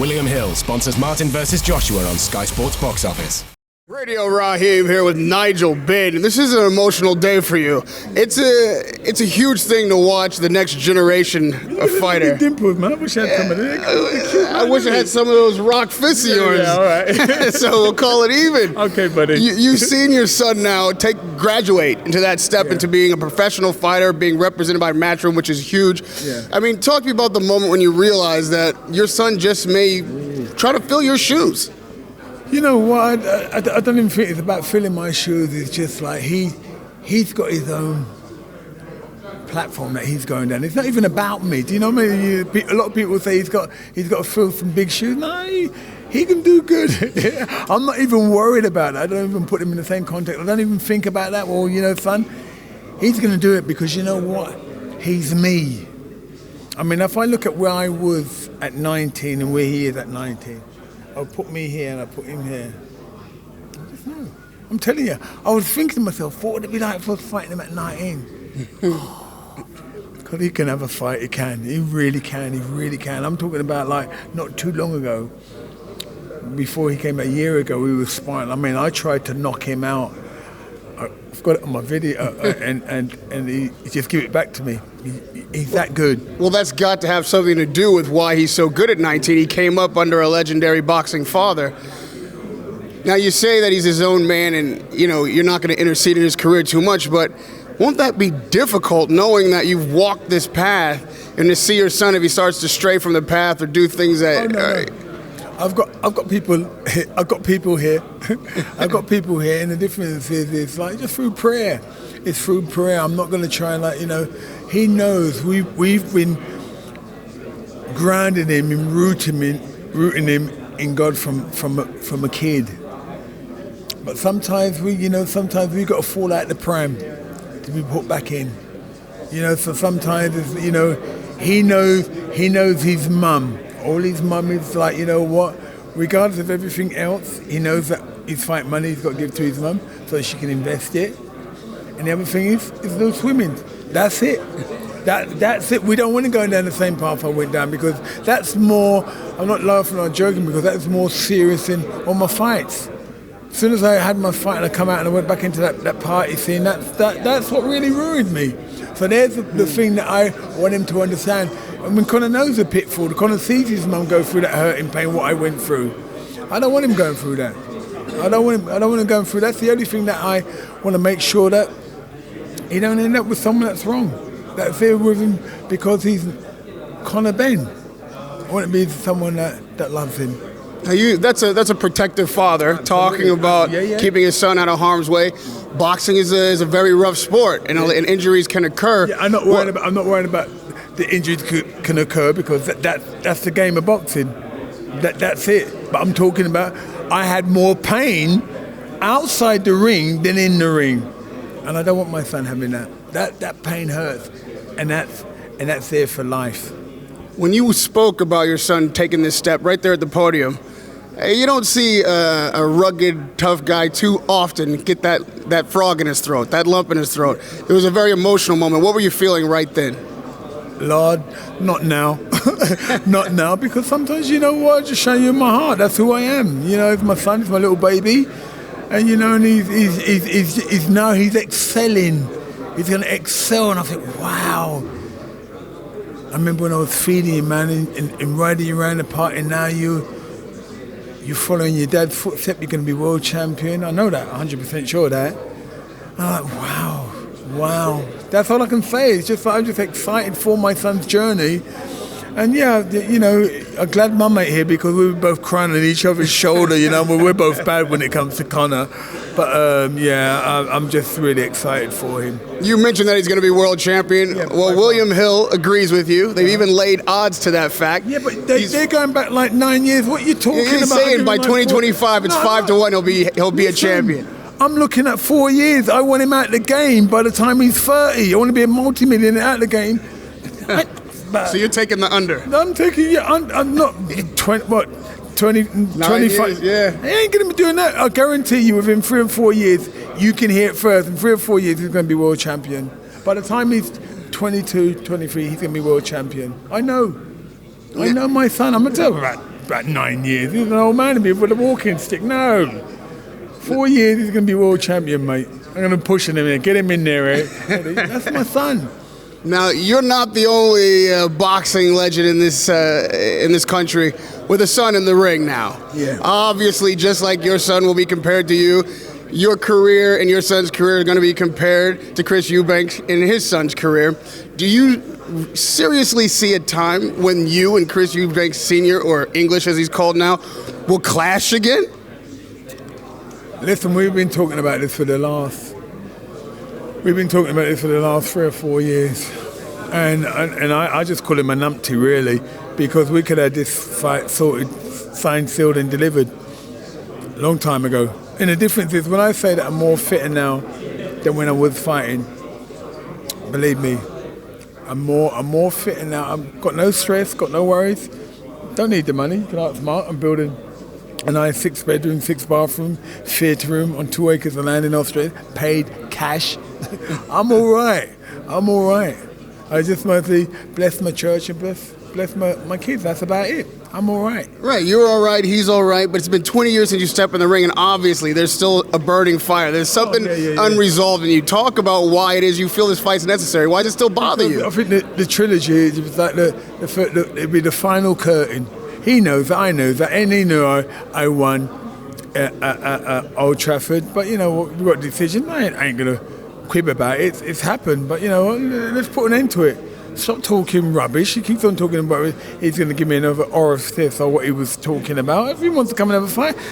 William Hill sponsors Martin vs. Joshua on Sky Sports Box Office. Radio Raheem here with Nigel Benn. This is an emotional day for you. It's a huge thing to watch the next generation of fighter. Dimples, man. I wish I had some of that. I wish I had some of those rock fists of yours. Yeah, all right. So we'll call it even. Okay, buddy. You've seen your son now graduate into that step into being a professional fighter, being represented by Matchroom, which is huge. Yeah. I mean, talk to me about the moment when you realized that your son just may try to fill your shoes. You know what? I don't even think it's about filling my shoes. It's just like he's got his own platform that he's going down. It's not even about me. Do you know what I mean? A lot of people say he's got to fill some big shoes. No, he can do good. I'm not even worried about that. I don't even put him in the same context. I don't even think about that. Well, you know, son, he's going to do it because you know what? He's me. I mean, if I look at where I was at 19 and where he is at 19, I'll put me here and I'll put him here. I just know. I'm telling you, I was thinking to myself, what would it be like if I was fighting him at 19? Because he can have a fight, he can. He really can, he really can. I'm talking about like not too long ago, before he came a year ago, we were sparring. I mean, I tried to knock him out. I've got it on my video and he just gave it back to me. He's that good. Well, that's got to have something to do with why he's so good at 19. He came up under a legendary boxing father. Now, you say that he's his own man and, you know, you're not going to intercede in his career too much, but won't that be difficult knowing that you've walked this path and to see your son if he starts to stray from the path or do things that... No. I've got people here. I've got people here, and the difference is it's like just through prayer. It's through prayer. I'm not going to try and like, you know, he knows we've been grounding him and rooting him in God from a kid. But sometimes we got to fall out the pram to be put back in. You know, so sometimes it's, you know, he knows his mum. All his mum is like, you know what, regardless of everything else, he knows that his fight money he's got to give to his mum so she can invest it. And the other thing is no swimming. That's it. That's it. We don't want to go down the same path I went down because that's more, I'm not laughing or joking, because that's more serious than all my fights. As soon as I had my fight and I come out and I went back into that party scene, that's what really ruined me. So there's the thing that I want him to understand. I mean, Conor knows the pitfall. Conor sees his mum go through that hurting pain, what I went through. I don't want him going through that. I don't want him going through that. That's the only thing that I want to make sure that he don't end up with someone that's wrong. That's here with him because he's Conor Benn. I want to be someone that loves him. That's a protective father talking about keeping his son out of harm's way. Boxing is a very rough sport, and injuries can occur. Yeah, I'm not worried about the injuries can occur because that's the game of boxing. That's it. But I'm talking about I had more pain outside the ring than in the ring, and I don't want my son having that. That pain hurts, and that's there for life. When you spoke about your son taking this step right there at the podium, you don't see a rugged, tough guy too often get that frog in his throat, that lump in his throat. It was a very emotional moment. What were you feeling right then? Lord, not now. Not now, because sometimes, you know what, I just show you my heart. That's who I am. You know, it's my son, it's my little baby. And, you know, and he's now excelling. He's going to excel. And I think, wow. I remember when I was feeding him, man, and riding you around the park, and now you're following your dad's footsteps, you're going to be world champion. I know that, 100% sure of that. I'm like, wow. That's all I can say. It's just I'm just excited for my son's journey. And yeah, you know, I'm glad Mum ain't here because we were both crying on each other's shoulder, you know, we're both bad when it comes to Conor. But I'm just really excited for him. You mentioned that he's going to be world champion. Yeah, well, William Hill agrees with you. They've even laid odds to that fact. Yeah, but they're going back like 9 years. What are you talking about? He's saying by 2025 it's 5-1 he'll be a champion. I'm looking at 4 years. I want him out of the game by the time he's 30. I want to be a multi-millionaire out of the game. So you're taking the under? I'm taking, I'm not 20, 25 years, yeah. He ain't going to be doing that. I guarantee you within 3 or 4 years, you can hear it first. In 3 or 4 years, he's going to be world champion. By the time he's 22, 23, he's going to be world champion. I know my son. I'm going to tell him that. about 9 years. He's an old man to be with a walking stick. No. 4 years, he's going to be world champion, mate. I'm going to push him in there, get him in there. Eh? That's my son. Now, you're not the only boxing legend in this country with a son in the ring now. Yeah. Obviously, just like your son will be compared to you, your career and your son's career are going to be compared to Chris Eubank and his son's career. Do you seriously see a time when you and Chris Eubank Sr., or English as he's called now, will clash again? Listen, we've been talking about this for the last 3 or 4 years, and I just call him a numpty, really, because we could have this fight sorted, signed, sealed, and delivered a long time ago. And the difference is, when I say that I'm more fitter now than when I was fighting, believe me, I'm more fitter now. I've got no stress, got no worries. Don't need the money. You can ask Mark. I'm building a nice 6-bedroom, 6-bathroom theatre room on 2 acres of land in Australia, paid cash. I'm all right. I just mostly bless my church and bless my kids. That's about it. I'm all right. Right, you're all right, he's all right, but it's been 20 years since you stepped in the ring, and obviously there's still a burning fire. There's something unresolved, and you talk about why it is you feel this fight's necessary. Why does it still bother you? I think the trilogy, it was like it'd be the final curtain. He knows that, I know that, and he knew I won at Old Trafford. But you know, we got a decision. I ain't gonna quib about it. It's happened. But you know, let's put an end to it. Stop talking rubbish. He keeps on talking about he's going to give me another orifice or what he was talking about. If he wants to come and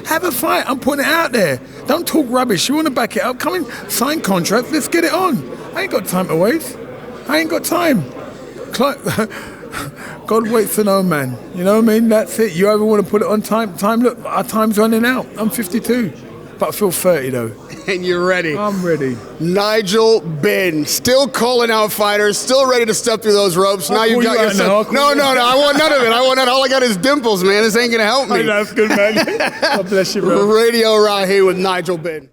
have a fight. I'm putting it out there. Don't talk rubbish. You want to back it up? Come and sign contracts. Let's get it on. I ain't got time to waste. I ain't got time. God waits for no man. You know what I mean? That's it. You ever want to put it on time? Look, our time's running out. I'm 52, but I feel 30 though. And you're ready. I'm ready. Nigel Benn, still calling out fighters, still ready to step through those ropes. Now you've got yourself. No. I want none of it. All I got is dimples, man. This ain't gonna help me. That's good, man. God bless you, bro. Radio right here with Nigel Benn.